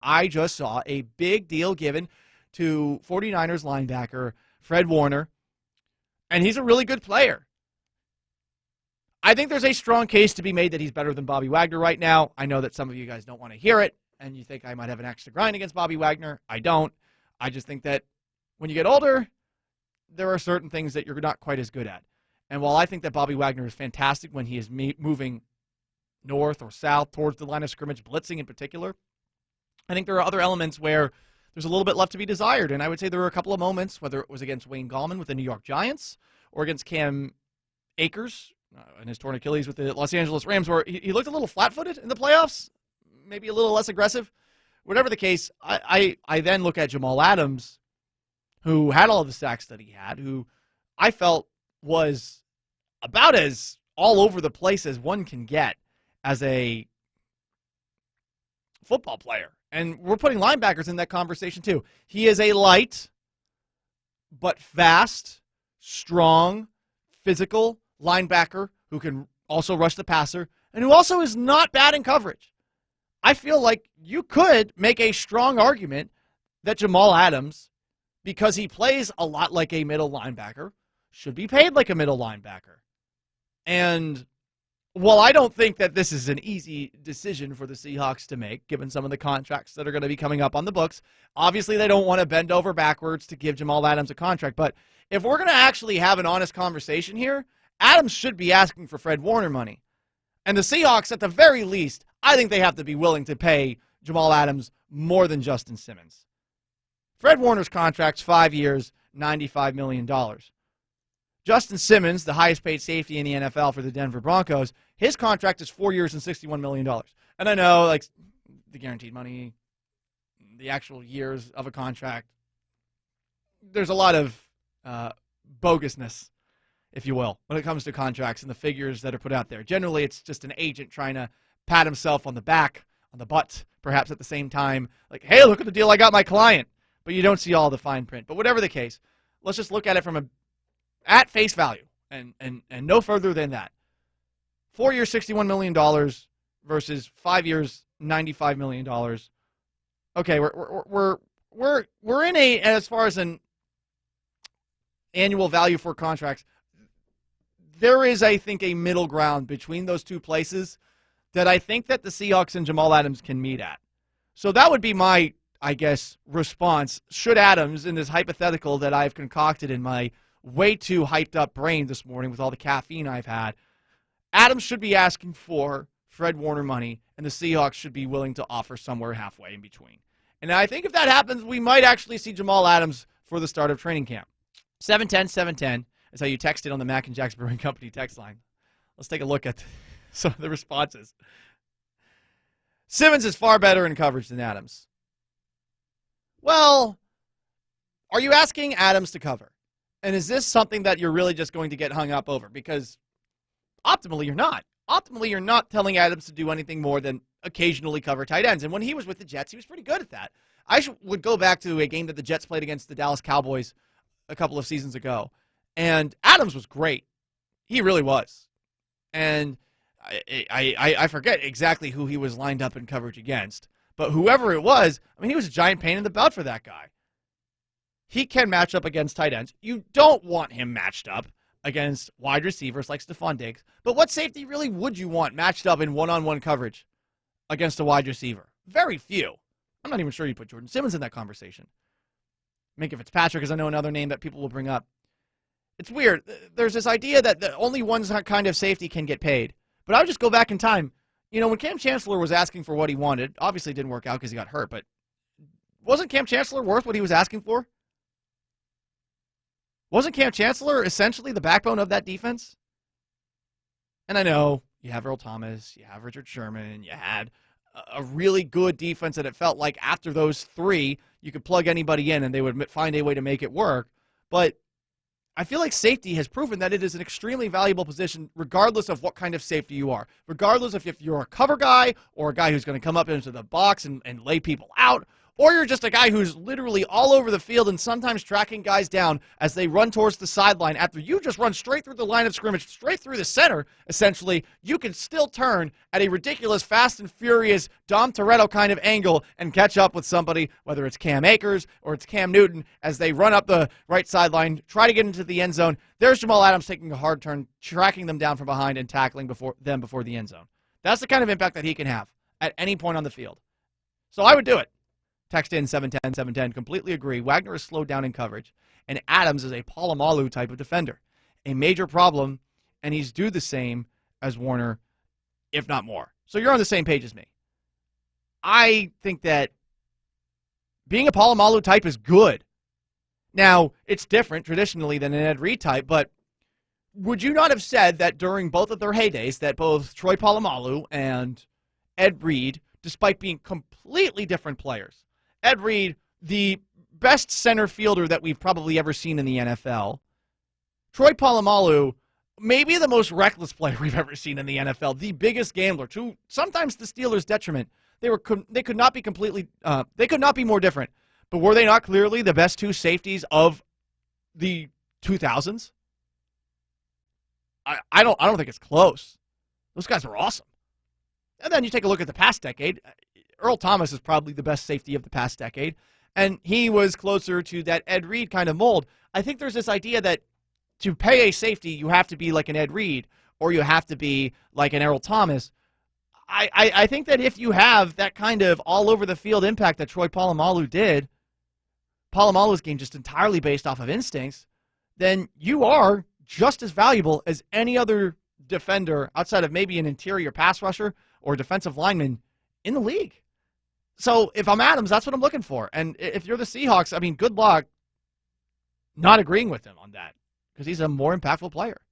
I just saw a big deal given to 49ers linebacker Fred Warner, and he's a really good player. I think there's a strong case to be made that he's better than Bobby Wagner right now. I know that some of you guys don't want to hear it, and you think I might have an axe to grind against Bobby Wagner. I don't. I just think that when you get older, there are certain things that you're not quite as good at. And while I think that Bobby Wagner is fantastic when he is moving north or south towards the line of scrimmage, blitzing in particular, I think there are other elements where there's a little bit left to be desired. And I would say there were a couple of moments, whether it was against Wayne Gallman with the New York Giants or against Cam Akers and his torn Achilles with the Los Angeles Rams, where he looked a little flat-footed in the playoffs, maybe a little less aggressive. Whatever the case, I then look at Jamal Adams, who had all of the sacks that he had, who I felt was about as all over the place as one can get as a football player. And we're putting linebackers in that conversation too. He is a light, but fast, strong, physical linebacker who can also rush the passer and who also is not bad in coverage. I feel like you could make a strong argument that Jamal Adams, because he plays a lot like a middle linebacker, should be paid like a middle linebacker. And while I don't think that this is an easy decision for the Seahawks to make, given some of the contracts that are going to be coming up on the books, obviously they don't want to bend over backwards to give Jamal Adams a contract. But if we're going to actually have an honest conversation here, Adams should be asking for Fred Warner money. And the Seahawks, at the very least, I think they have to be willing to pay Jamal Adams more than Justin Simmons. Fred Warner's contract's 5 years, $95 million. Justin Simmons, the highest paid safety in the NFL for the Denver Broncos, his contract is 4 years and $61 million. And I know, like, the guaranteed money, the actual years of a contract, there's a lot of bogusness, if you will, when it comes to contracts and the figures that are put out there. Generally, it's just an agent trying to pat himself on the back, on the butt, perhaps at the same time, like, hey, look at the deal I got my client. But you don't see all the fine print. But whatever the case, let's just look at it at face value and no further than that. 4 years, $61 million versus 5 years, $95 million. Okay, we're in a, as far as an annual value for contracts, there is, I think, a middle ground between those two places that I think that the Seahawks and Jamal Adams can meet at. So that would be my, I guess, response. Should Adams, in this hypothetical that I've concocted in my way too hyped up brain this morning with all the caffeine I've had, Adams should be asking for Fred Warner money, and the Seahawks should be willing to offer somewhere halfway in between. And I think if that happens, we might actually see Jamal Adams for the start of training camp. 710-710 is how you text it on the Mac and Jack's Brewing Company text line. Let's take a look at some of the responses. Simmons is far better in coverage than Adams. Well, are you asking Adams to cover? And is this something that you're really just going to get hung up over? Because optimally, you're not. Optimally, you're not telling Adams to do anything more than occasionally cover tight ends. And when he was with the Jets, he was pretty good at that. I would go back to a game that the Jets played against the Dallas Cowboys a couple of seasons ago. And Adams was great. He really was. And I forget exactly who he was lined up in coverage against. But whoever it was, I mean, he was a giant pain in the butt for that guy. He can match up against tight ends. You don't want him matched up against wide receivers like Stephon Diggs. But what safety really would you want matched up in one-on-one coverage against a wide receiver? Very few. I'm not even sure you put Jordan Simmons in that conversation. Minka Fitzpatrick is, I know, another name that people will bring up. It's weird. There's this idea that the only one kind of safety can get paid. But I would just go back in time. You know, when Cam Chancellor was asking for what he wanted, obviously it didn't work out because he got hurt, but wasn't Cam Chancellor worth what he was asking for? Wasn't Cam Chancellor essentially the backbone of that defense? And I know you have Earl Thomas, you have Richard Sherman, you had a really good defense that it felt like after those three, you could plug anybody in and they would find a way to make it work. But I feel like safety has proven that it is an extremely valuable position regardless of what kind of safety you are. Regardless of if you're a cover guy or a guy who's going to come up into the box and lay people out, or you're just a guy who's literally all over the field and sometimes tracking guys down as they run towards the sideline after you just run straight through the line of scrimmage, straight through the center, essentially, you can still turn at a ridiculous, fast and furious Dom Toretto kind of angle and catch up with somebody, whether it's Cam Akers or it's Cam Newton, as they run up the right sideline, try to get into the end zone. There's Jamal Adams taking a hard turn, tracking them down from behind and tackling before the end zone. That's the kind of impact that he can have at any point on the field. So I would do it. Text in 710-710. Completely agree. Wagner is slowed down in coverage, and Adams is a Polamalu type of defender. A major problem, and he's due the same as Warner, if not more. So you're on the same page as me. I think that being a Polamalu type is good. Now, it's different traditionally than an Ed Reed type, but would you not have said that during both of their heydays that both Troy Polamalu and Ed Reed, despite being completely different players, Ed Reed, the best center fielder that we've probably ever seen in the NFL. Troy Polamalu, maybe the most reckless player we've ever seen in the NFL, the biggest gambler, to sometimes the Steelers' detriment. They could not be they could not be more different. But were they not clearly the best two safeties of the 2000s? I don't think it's close. Those guys were awesome. And then you take a look at the past decade. Earl Thomas is probably the best safety of the past decade, and he was closer to that Ed Reed kind of mold. I think there's this idea that to pay a safety, you have to be like an Ed Reed, or you have to be like an Earl Thomas. I think that if you have that kind of all-over-the-field impact that Troy Polamalu did, Polamalu's game just entirely based off of instincts, then you are just as valuable as any other defender outside of maybe an interior pass rusher or defensive lineman in the league. So if I'm Adams, that's what I'm looking for. And if you're the Seahawks, I mean, good luck not agreeing with him on that because he's a more impactful player.